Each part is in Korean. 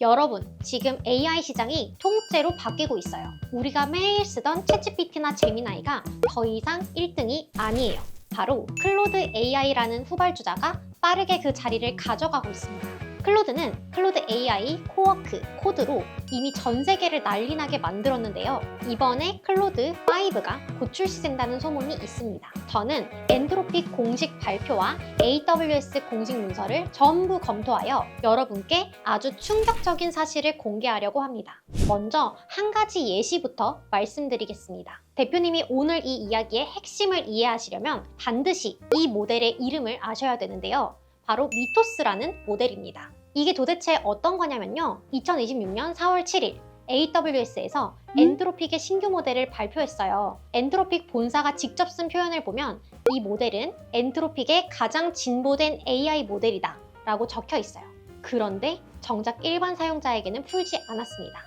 여러분, 지금 AI 시장이 통째로 바뀌고 있어요. 우리가 매일 쓰던 챗GPT나 제미나이가 더 이상 1등이 아니에요. 바로 클로드 AI라는 후발주자가 빠르게 그 자리를 가져가고 있습니다. 클로드는 클로드 AI 코워크 코드로 이미 전 세계를 난리나게 만들었는데요. 이번에 클로드 5가 곧 출시된다는 소문이 있습니다. 저는 엔트로픽 공식 발표와 AWS 공식 문서를 전부 검토하여 여러분께 아주 충격적인 사실을 공개하려고 합니다. 먼저 한 가지 예시부터 말씀드리겠습니다. 대표님이 오늘 이 이야기의 핵심을 이해하시려면 반드시 이 모델의 이름을 아셔야 되는데요. 바로 미토스라는 모델입니다. 이게 도대체 어떤 거냐면요. 2026년 4월 7일 AWS에서 엔트로픽의 신규 모델을 발표했어요. 엔트로픽 본사가 직접 쓴 표현을 보면 이 모델은 엔트로픽의 가장 진보된 AI 모델이다 라고 적혀 있어요. 그런데 정작 일반 사용자에게는 풀지 않았습니다.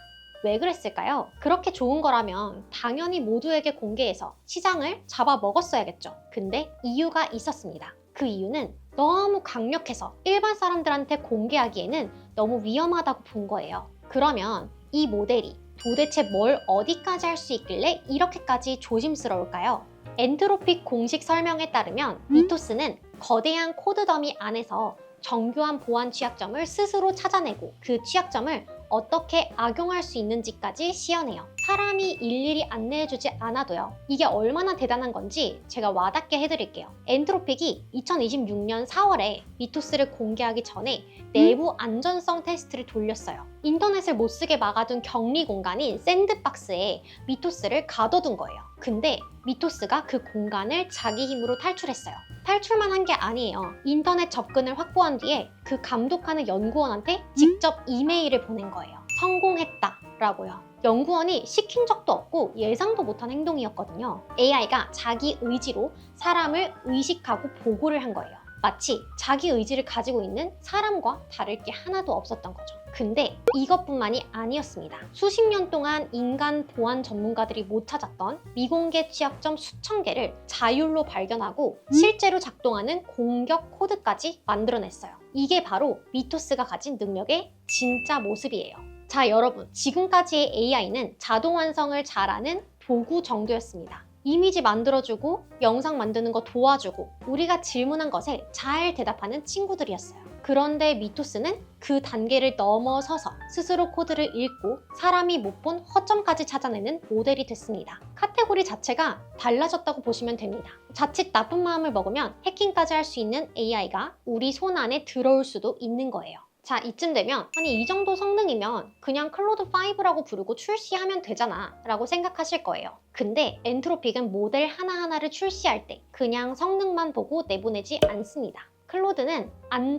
왜 그랬을까요? 그렇게 좋은 거라면 당연히 모두에게 공개해서 시장을 잡아먹었어야겠죠. 근데 이유가 있었습니다. 그 이유는 너무 강력해서 일반 사람들한테 공개하기에는 너무 위험하다고 본 거예요. 그러면 이 모델이 도대체 뭘 어디까지 할 수 있길래 이렇게까지 조심스러울까요? 엔트로픽 공식 설명에 따르면 미토스는 거대한 코드 더미 안에서 정교한 보안 취약점을 스스로 찾아내고 그 취약점을 어떻게 악용할 수 있는지까지 시연해요. 사람이 일일이 안내해주지 않아도요. 이게 얼마나 대단한 건지 제가 와닿게 해드릴게요. 엔트로픽이 2026년 4월에 미토스를 공개하기 전에 내부 안전성 테스트를 돌렸어요. 인터넷을 못 쓰게 막아둔 격리 공간인 샌드박스에 미토스를 가둬둔 거예요. 근데 미토스가 그 공간을 자기 힘으로 탈출했어요. 탈출만 한 게 아니에요. 인터넷 접근을 확보한 뒤에 그 감독하는 연구원한테 직접 이메일을 보낸 거예요. 성공했다 라고요. 연구원이 시킨 적도 없고 예상도 못한 행동이었거든요. AI가 자기 의지로 사람을 의식하고 보고를 한 거예요. 마치 자기 의지를 가지고 있는 사람과 다를 게 하나도 없었던 거죠. 근데 이것뿐만이 아니었습니다. 수십 년 동안 인간 보안 전문가들이 못 찾았던 미공개 취약점 수천 개를 자율로 발견하고 실제로 작동하는 공격 코드까지 만들어냈어요. 이게 바로 미토스가 가진 능력의 진짜 모습이에요. 자, 여러분, 지금까지의 AI는 자동 완성을 잘하는 도구 정도였습니다. 이미지 만들어주고 영상 만드는 거 도와주고 우리가 질문한 것에 잘 대답하는 친구들이었어요. 그런데 미토스는 그 단계를 넘어서서 스스로 코드를 읽고 사람이 못 본 허점까지 찾아내는 모델이 됐습니다. 카테고리 자체가 달라졌다고 보시면 됩니다. 자칫 나쁜 마음을 먹으면 해킹까지 할 수 있는 AI가 우리 손 안에 들어올 수도 있는 거예요. 자, 이쯤 되면 아니 이 정도 성능이면 그냥 클로드 5라고 부르고 출시하면 되잖아 라고 생각하실 거예요. 근데 엔트로픽은 모델 하나하나를 출시할 때 그냥 성능만 보고 내보내지 않습니다. 클로드는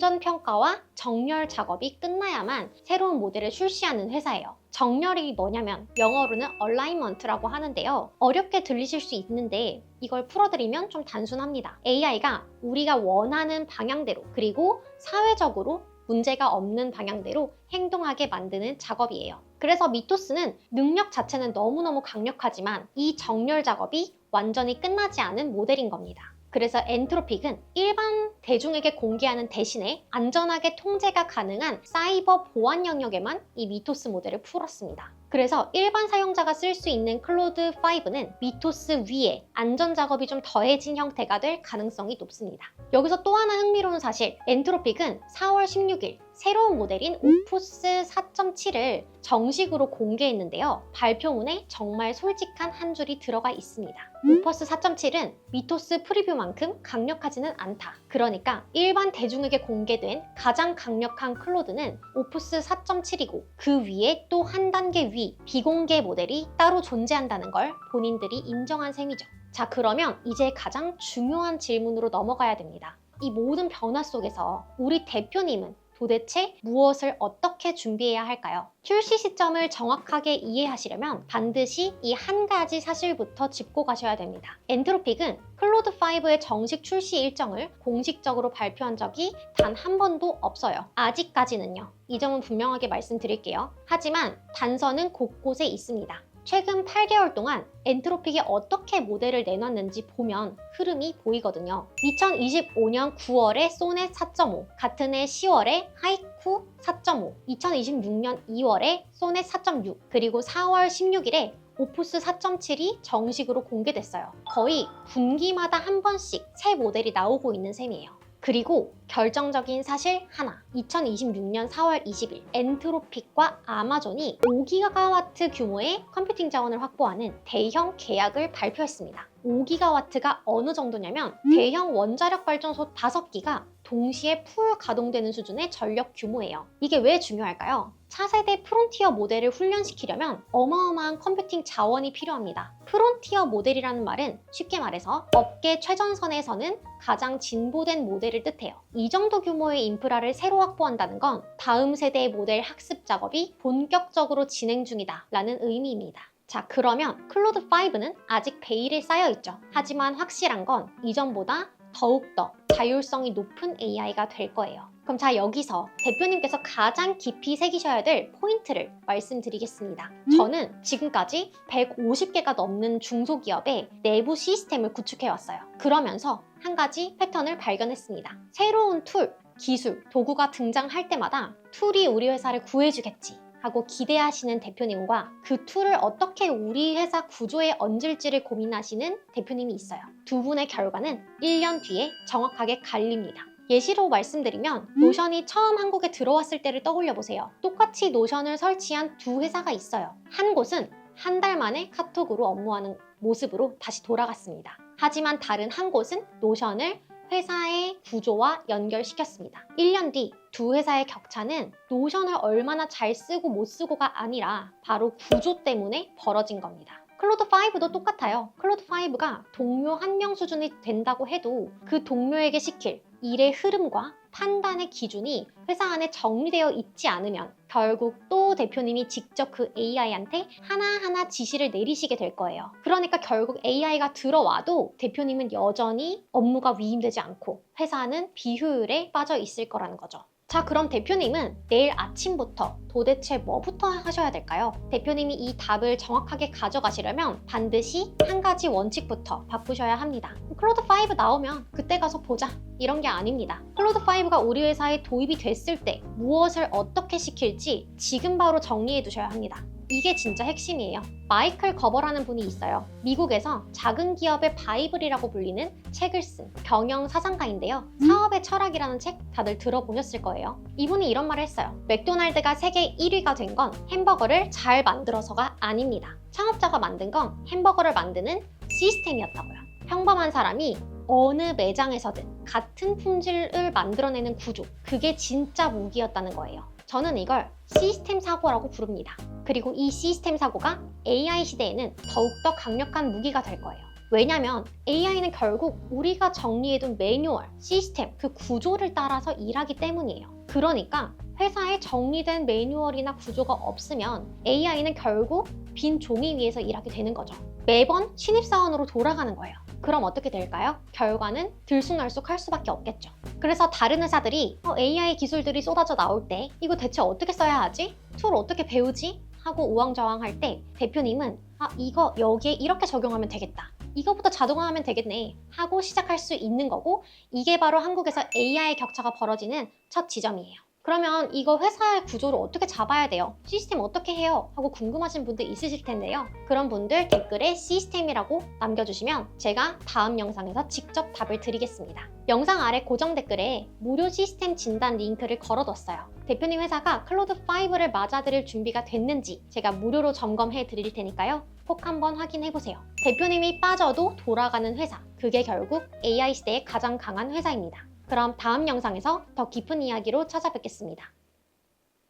안전평가와 정렬 작업이 끝나야만 새로운 모델을 출시하는 회사예요. 정렬이 뭐냐면 영어로는 alignment라고 하는데요. 어렵게 들리실 수 있는데 이걸 풀어드리면 좀 단순합니다. AI가 우리가 원하는 방향대로 그리고 사회적으로 문제가 없는 방향대로 행동하게 만드는 작업이에요. 그래서 미토스는 능력 자체는 너무너무 강력하지만 이 정렬 작업이 완전히 끝나지 않은 모델인 겁니다. 그래서 엔트로픽은 일반 대중에게 공개하는 대신에 안전하게 통제가 가능한 사이버 보안 영역에만 이 미토스 모델을 풀었습니다. 그래서 일반 사용자가 쓸 수 있는 클로드 5는 미토스 위에 안전 작업이 좀 더해진 형태가 될 가능성이 높습니다. 여기서 또 하나 흥미로운 사실, 엔트로픽은 4월 16일 새로운 모델인 오푸스 4.7을 정식으로 공개했는데요. 발표문에 정말 솔직한 한 줄이 들어가 있습니다. 오퍼스 4.7은 미토스 프리뷰만큼 강력하지는 않다. 그러니까 일반 대중에게 공개된 가장 강력한 클로드는 오푸스 4.7이고 그 위에 또 한 단계 위 비공개 모델이 따로 존재한다는 걸 본인들이 인정한 셈이죠. 자, 그러면 이제 가장 중요한 질문으로 넘어가야 됩니다. 이 모든 변화 속에서 우리 대표님은 도대체 무엇을 어떻게 준비해야 할까요? 출시 시점을 정확하게 이해하시려면 반드시 이 한 가지 사실부터 짚고 가셔야 됩니다. 엔트로픽은 클로드 5의 정식 출시 일정을 공식적으로 발표한 적이 단 한 번도 없어요. 아직까지는요. 이 점은 분명하게 말씀드릴게요. 하지만 단서는 곳곳에 있습니다. 최근 8개월 동안 엔트로픽이 어떻게 모델을 내놨는지 보면 흐름이 보이거든요. 2025년 9월에 소넷 4.5, 같은 해 10월에 하이쿠 4.5, 2026년 2월에 소넷 4.6, 그리고 4월 16일에 오프스 4.7이 정식으로 공개됐어요. 거의 분기마다 한 번씩 새 모델이 나오고 있는 셈이에요. 그리고 결정적인 사실 하나, 2026년 4월 20일 엔트로픽과 아마존이 5기가와트 규모의 컴퓨팅 자원을 확보하는 대형 계약을 발표했습니다. 5기가와트가 어느 정도냐면 대형 원자력 발전소 5기가 동시에 풀 가동되는 수준의 전력 규모예요. 이게 왜 중요할까요? 차세대 프론티어 모델을 훈련시키려면 어마어마한 컴퓨팅 자원이 필요합니다. 프론티어 모델이라는 말은 쉽게 말해서 업계 최전선에서는 가장 진보된 모델을 뜻해요. 이 정도 규모의 인프라를 새로 확보한다는 건 다음 세대의 모델 학습 작업이 본격적으로 진행 중이다 라는 의미입니다. 자, 그러면 클로드5는 아직 베일에 쌓여있죠. 하지만 확실한 건 이전보다 더욱더 자율성이 높은 AI가 될 거예요. 그럼 자, 여기서 대표님께서 가장 깊이 새기셔야 될 포인트를 말씀드리겠습니다. 저는 지금까지 150개가 넘는 중소기업의 내부 시스템을 구축해왔어요. 그러면서 한 가지 패턴을 발견했습니다. 새로운 툴, 기술, 도구가 등장할 때마다 툴이 우리 회사를 구해주겠지 하고 기대하시는 대표님과 그 툴을 어떻게 우리 회사 구조에 얹을지를 고민하시는 대표님이 있어요. 두 분의 결과는 1년 뒤에 정확하게 갈립니다. 예시로 말씀드리면 노션이 처음 한국에 들어왔을 때를 떠올려 보세요. 똑같이 노션을 설치한 두 회사가 있어요. 한 곳은 한 달 만에 카톡으로 업무하는 모습으로 다시 돌아갔습니다. 하지만 다른 한 곳은 노션을 회사의 구조와 연결시켰습니다. 1년 뒤 두 회사의 격차는 노션을 얼마나 잘 쓰고 못 쓰고가 아니라 바로 구조 때문에 벌어진 겁니다. 클로드5도 똑같아요. 클로드5가 동료 한 명 수준이 된다고 해도 그 동료에게 시킬 일의 흐름과 판단의 기준이 회사 안에 정리되어 있지 않으면 결국 또 대표님이 직접 그 AI한테 하나하나 지시를 내리시게 될 거예요. 그러니까 결국 AI가 들어와도 대표님은 여전히 업무가 위임되지 않고 회사는 비효율에 빠져 있을 거라는 거죠. 자, 그럼 대표님은 내일 아침부터 도대체 뭐부터 하셔야 될까요? 대표님이 이 답을 정확하게 가져가시려면 반드시 한 가지 원칙부터 바꾸셔야 합니다. 클로드5 나오면 그때 가서 보자, 이런 게 아닙니다. 클로드5가 우리 회사에 도입이 됐을 때 무엇을 어떻게 시킬지 지금 바로 정리해 두셔야 합니다. 이게 진짜 핵심이에요. 마이클 거버라는 분이 있어요. 미국에서 작은 기업의 바이블이라고 불리는 책을 쓴 경영 사상가인데요. 사업의 철학이라는 책 다들 들어보셨을 거예요. 이분이 이런 말을 했어요. 맥도날드가 세계 1위가 된 건 햄버거를 잘 만들어서가 아닙니다. 창업자가 만든 건 햄버거를 만드는 시스템이었다고요. 평범한 사람이 어느 매장에서든 같은 품질을 만들어내는 구조, 그게 진짜 무기였다는 거예요. 저는 이걸 시스템 사고라고 부릅니다. 그리고 이 시스템 사고가 AI 시대에는 더욱더 강력한 무기가 될 거예요. 왜냐면 AI는 결국 우리가 정리해둔 매뉴얼, 시스템, 그 구조를 따라서 일하기 때문이에요. 그러니까 회사에 정리된 매뉴얼이나 구조가 없으면 AI는 결국 빈 종이 위에서 일하게 되는 거죠. 매번 신입사원으로 돌아가는 거예요. 그럼 어떻게 될까요? 결과는 들쑥날쑥 할 수밖에 없겠죠. 그래서 다른 회사들이 AI 기술들이 쏟아져 나올 때 이거 대체 어떻게 써야 하지? 툴 어떻게 배우지? 하고 우왕좌왕할 때 대표님은 이거 여기에 이렇게 적용하면 되겠다. 이거부터 자동화하면 되겠네 하고 시작할 수 있는 거고, 이게 바로 한국에서 AI 격차가 벌어지는 첫 지점이에요. 그러면 이거 회사의 구조를 어떻게 잡아야 돼요? 시스템 어떻게 해요? 하고 궁금하신 분들 있으실 텐데요. 그런 분들 댓글에 시스템이라고 남겨주시면 제가 다음 영상에서 직접 답을 드리겠습니다. 영상 아래 고정 댓글에 무료 시스템 진단 링크를 걸어뒀어요. 대표님 회사가 클로드5를 맞아들일 준비가 됐는지 제가 무료로 점검해 드릴 테니까요. 꼭 한번 확인해보세요. 대표님이 빠져도 돌아가는 회사, 그게 결국 AI 시대의 가장 강한 회사입니다. 그럼 다음 영상에서 더 깊은 이야기로 찾아뵙겠습니다.